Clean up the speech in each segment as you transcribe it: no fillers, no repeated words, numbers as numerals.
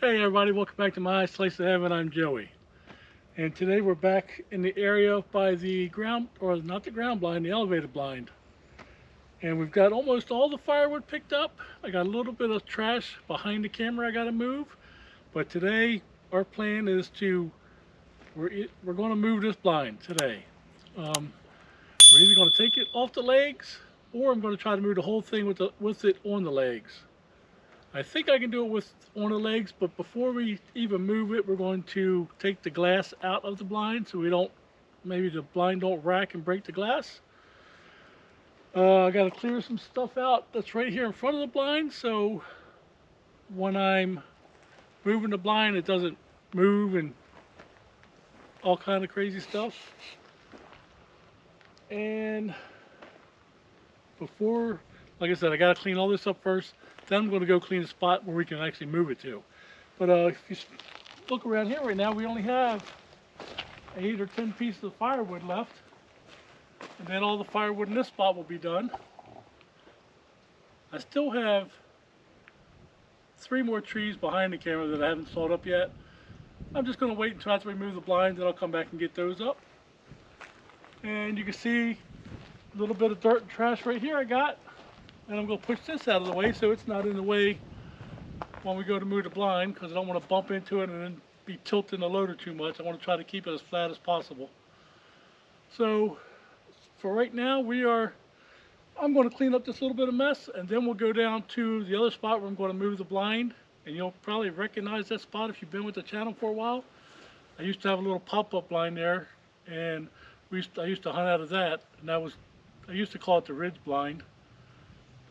Hey everybody, welcome back to my Slice of Heaven. I'm Joey. And today we're back in the area by the ground, or not the ground blind, the elevated blind. And we've got almost all the firewood picked up. I got a little bit of trash behind the camera I got to move. But today our plan is we're going to move this blind today. Um, we're either going to take it off the legs, or I'm going to try to move the whole thing with it on the legs. I think I can do it with on the legs, but before we even move it, we're going to take the glass out of the blind so we don't, maybe the blind don't rack and break the glass. I got to clear some stuff out that's right here in front of the blind, so when I'm moving the blind, it doesn't move and all kind of crazy stuff. And before, like I said, I got to clean all this up first. Then I'm going to go clean the spot where we can actually move it to. But if you look around here right now, we only have 8 or 10 pieces of firewood left. And then all the firewood in this spot will be done. I still have 3 more trees behind the camera that I haven't sawed up yet. I'm just going to wait until after we move the blinds, then I'll come back and get those up. And you can see a little bit of dirt and trash right here I got. And I'm going to push this out of the way so it's not in the way when we go to move the blind, because I don't want to bump into it and then be tilting the loader too much. I want to try to keep it as flat as possible. So for right now, I'm going to clean up this little bit of mess, and then we'll go down to the other spot where I'm going to move the blind. And you'll probably recognize that spot if you've been with the channel for a while. I used to have a little pop-up blind there, and I used to hunt out of that, and I used to call it the ridge blind.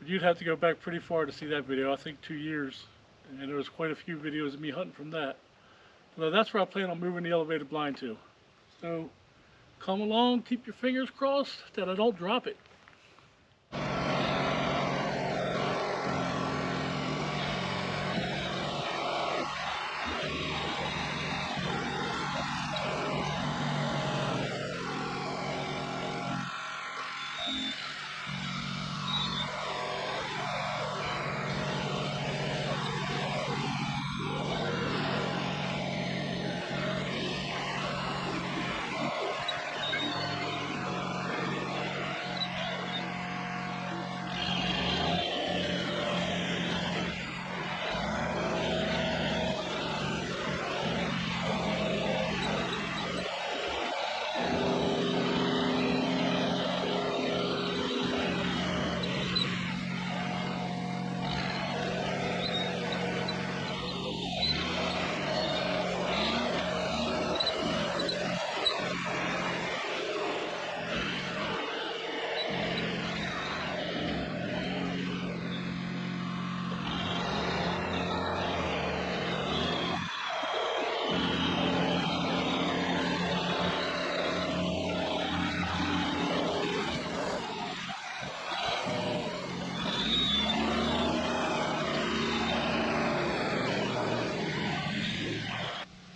But you'd have to go back pretty far to see that video. I think 2 years, and there was quite a few videos of me hunting from that. But that's where I plan on moving the elevated blind to. So come along, keep your fingers crossed that I don't drop it.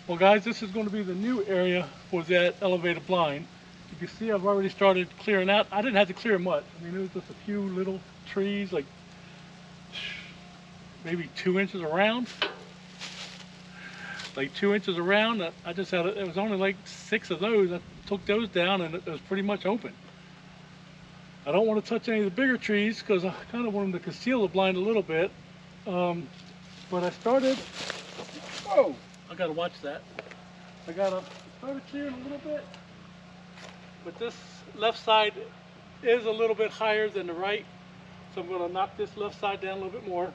Well guys, this is going to be the new area for that elevated blind. You can see I've already started clearing out. I didn't have to clear much. I mean, there was just a few little trees, like maybe 2 inches around. Like 2 inches around. I just had, it was only like 6 of those. I took those down and it was pretty much open. I don't want to touch any of the bigger trees because I kind of want them to conceal the blind a little bit. But I started, whoa, I gotta watch that. Started clearing a little bit, but this left side is a little bit higher than the right, so I'm gonna knock this left side down a little bit more.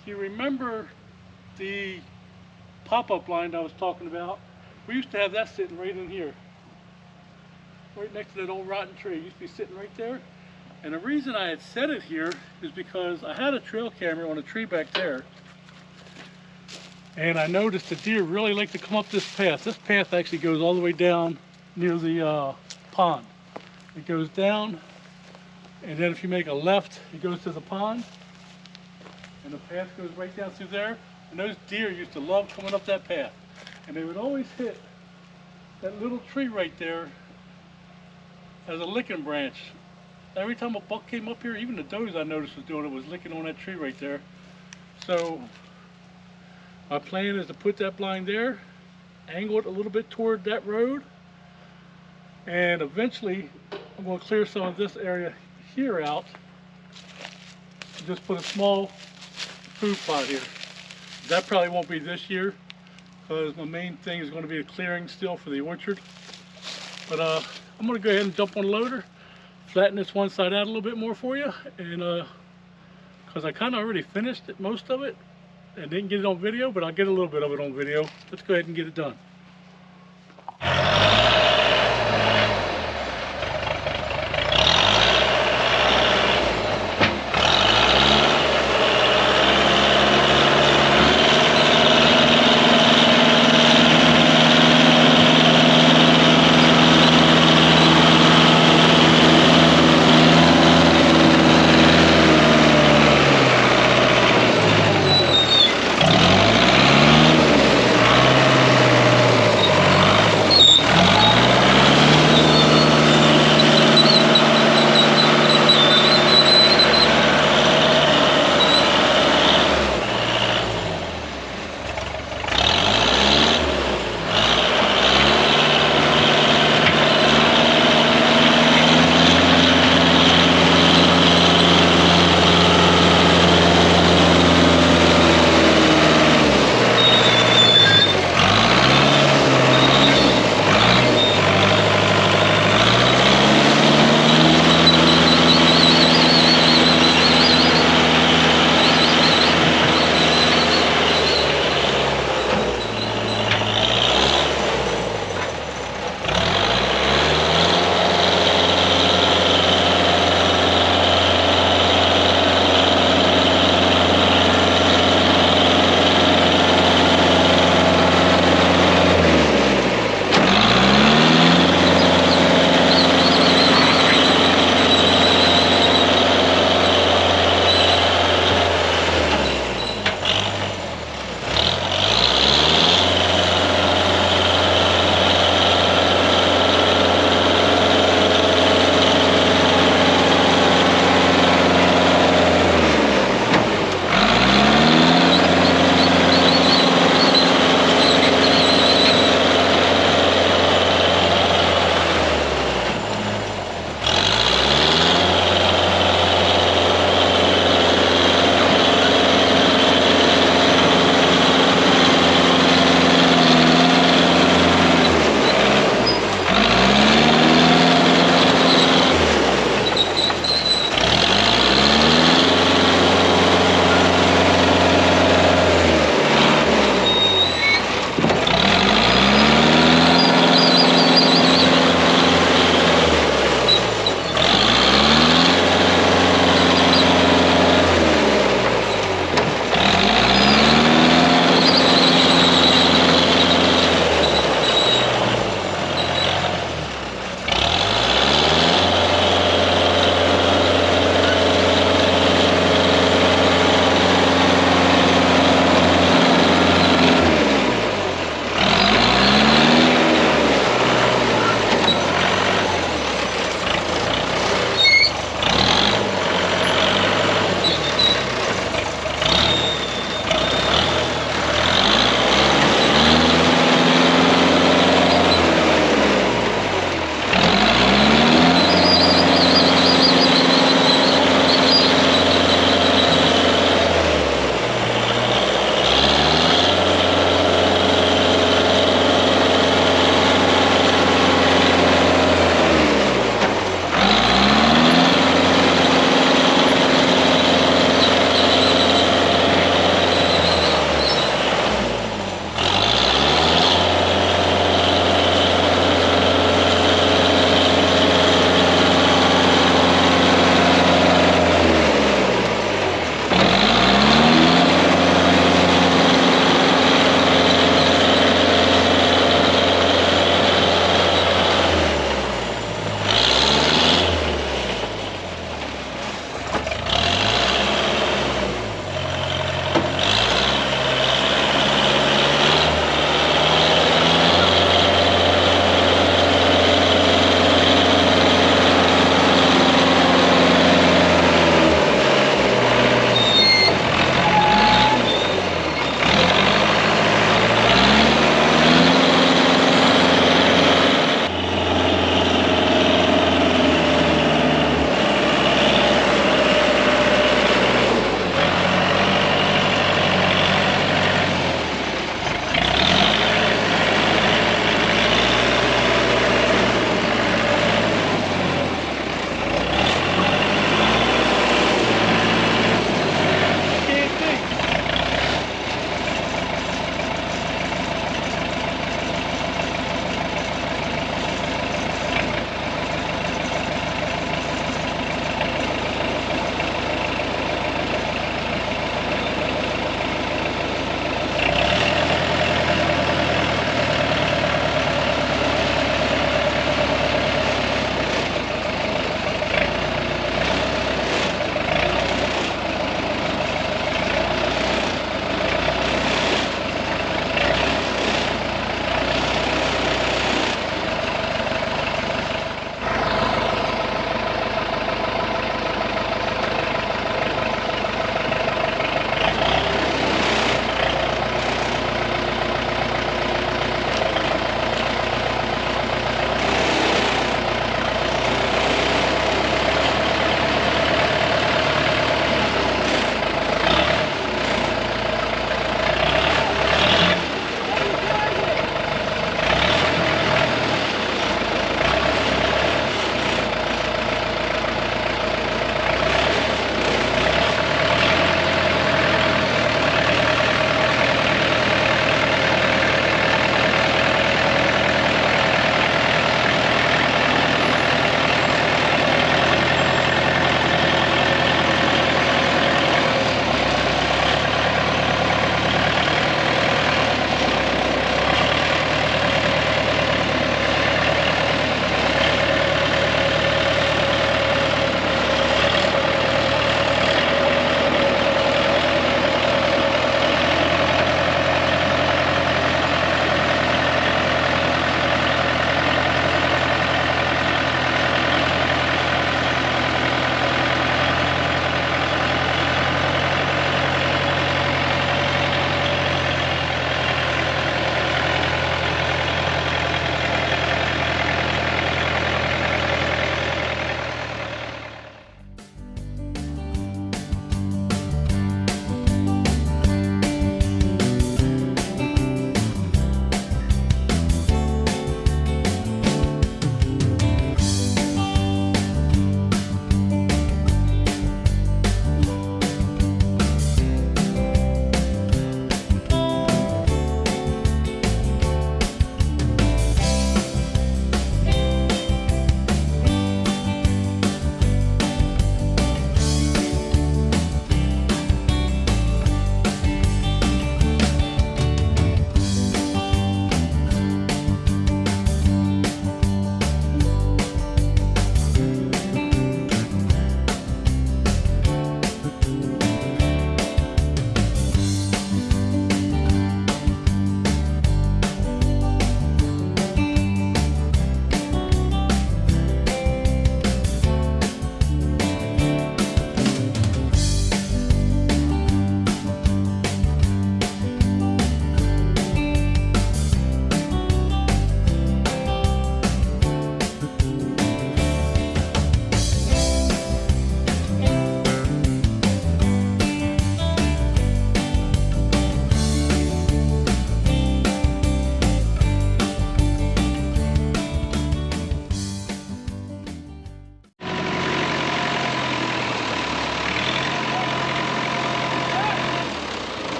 If you remember the pop-up blind I was talking about, we used to have that sitting right in here, right next to that old rotten tree. It used to be sitting right there. And the reason I had set it here is because I had a trail camera on a tree back there, and I noticed the deer really like to come up this path. This path actually goes all the way down near the pond. It goes down, and then if you make a left, it goes to the pond, and the path goes right down through there. And those deer used to love coming up that path, and they would always hit that little tree right there as a licking branch. Every time a buck came up here, even the does I noticed was doing it, was licking on that tree right there. So My plan is to put that blind there, angle it a little bit toward that road, and eventually I'm going to clear some of this area here out and just put a small food plot here. That probably won't be this year because my main thing is going to be the clearing still for the orchard. But I'm going to go ahead and jump on the loader, flatten this one side out a little bit more for you, and because I kind of already finished most of it and didn't get it on video, but I'll get a little bit of it on video. Let's go ahead and get it done.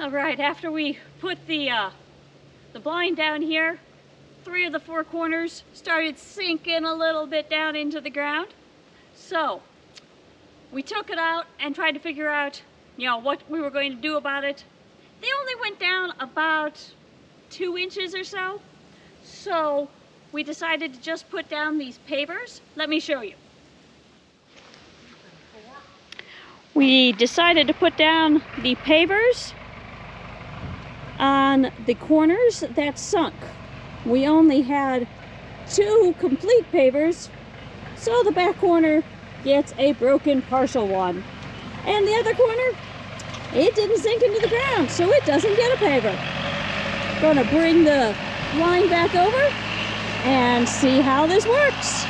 All right, after we put the blind down here, 3 of the 4 corners started sinking a little bit down into the ground. So we took it out and tried to figure out, you know, what we were going to do about it. They only went down about 2 inches or so. So we decided to just put down these pavers. Let me show you. We decided to put down the pavers on the corners that sunk. We only had 2 complete pavers, so the back corner gets a broken partial one. And the other corner, it didn't sink into the ground, so it doesn't get a paver. Gonna bring the line back over and see how this works.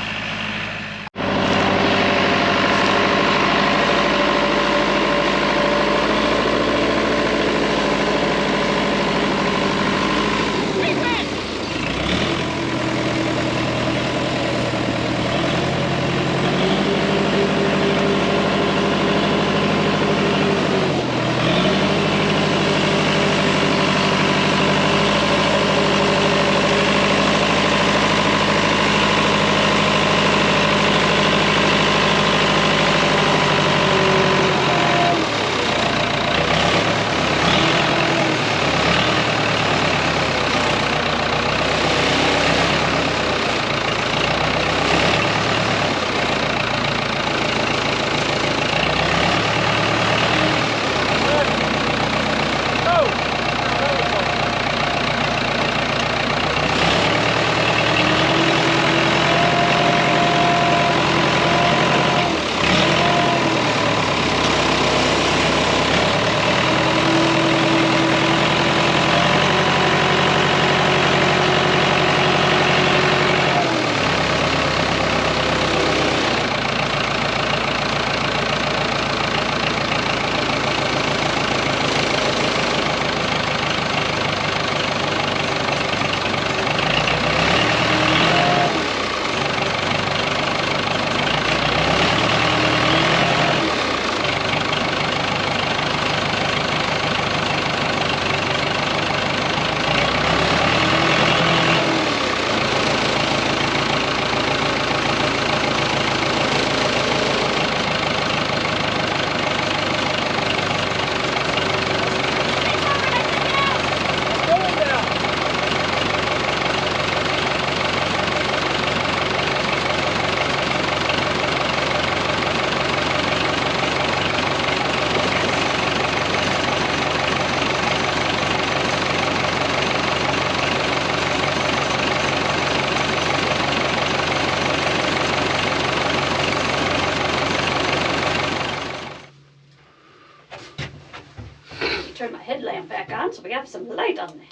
Turn my headlamp back on so we have some light on there.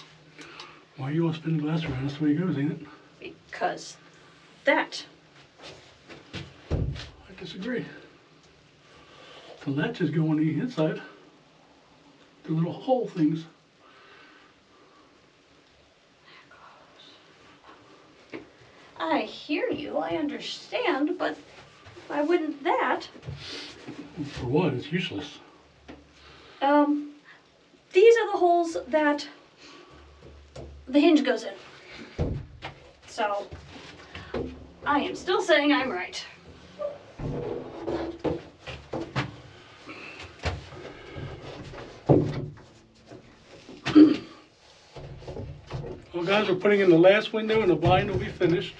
Why you want to spin the glass around? That's the way it goes, ain't it? Because that. I disagree. The latches go on the inside. The little hole things. I hear you, I understand, but why wouldn't that? For what? It's useless. These are the holes that the hinge goes in. So, I am still saying I'm right. Well guys, we're putting in the last window and the blind will be finished.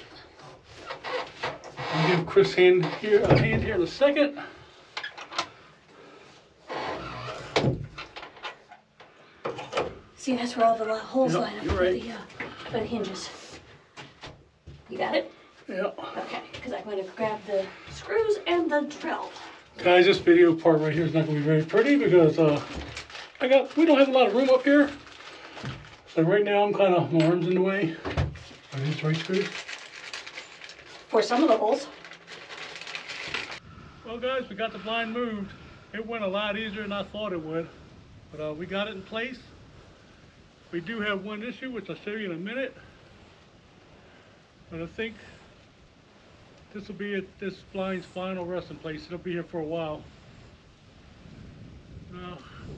I'll give Chris a hand here in a second. See, that's where all the holes line up you're right. for the hinges. You got it? Yeah. Okay, because I'm going to grab the screws and the drill. Guys, this video part right here is not going to be very pretty because we don't have a lot of room up here. So right now I'm kind of, my arm's in the way. Are these right screws? For some of the holes. Well guys, we got the blind moved. It went a lot easier than I thought it would. But we got it in place. We do have one issue, which I'll show you in a minute. But I think this will be this blind's final resting place. It'll be here for a while.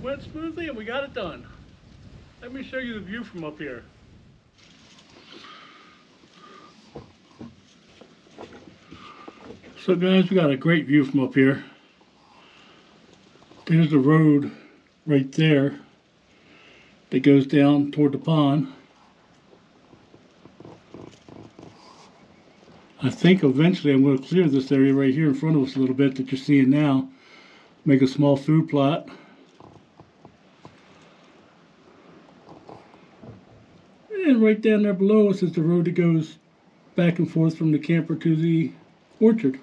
Went smoothly and we got it done. Let me show you the view from up here. So guys, we got a great view from up here. There's the road right there that goes down toward the pond. I think eventually I'm going to clear this area right here in front of us a little bit that you're seeing now. Make a small food plot. And right down there below us is the road that goes back and forth from the camper to the orchard.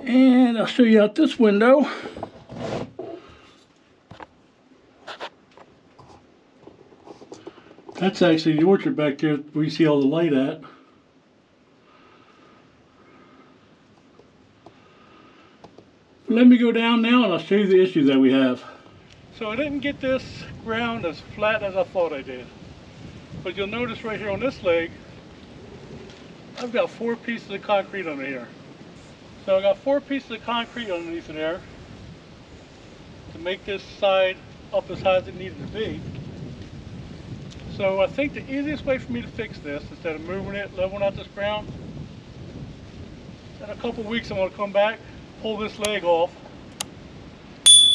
And I'll show you out this window. That's actually the orchard back there where you see all the light at. Let me go down now and I'll show you the issue that we have. So I didn't get this ground as flat as I thought I did. But you'll notice right here on this leg, I've got 4 pieces of concrete under here. So I got 4 pieces of concrete underneath of there to make this side up as high as it needed to be. So I think the easiest way for me to fix this, instead of moving it, leveling out this ground, in a couple weeks I'm going to come back, pull this leg off,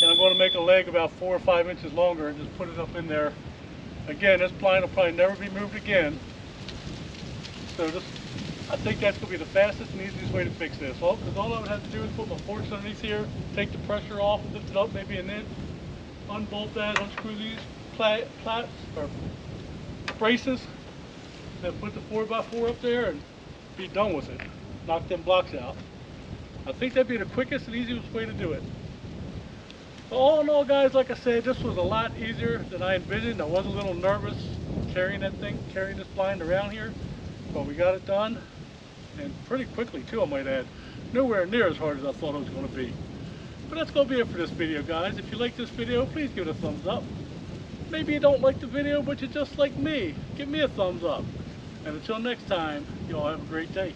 and I'm going to make a leg about 4 or 5 inches longer and just put it up in there. Again, this blind will probably never be moved again. So I think that's going to be the fastest and easiest way to fix this. All I would have to do is put my forks underneath here, take the pressure off, lift it up maybe an inch, unbolt that, unscrew these plats or braces, then put the 4x4 up there and be done with it. Knock them blocks out. I think that'd be the quickest and easiest way to do it. But all in all, guys, like I said, this was a lot easier than I envisioned. I was a little nervous carrying this blind around here, but we got it done, and pretty quickly too, I might add. Nowhere near as hard as I thought it was going to be. But that's going to be it for this video, guys. If you like this video, please give it a thumbs up. Maybe you don't like the video, but you're just like me. Give me a thumbs up. And until next time, you all have a great day.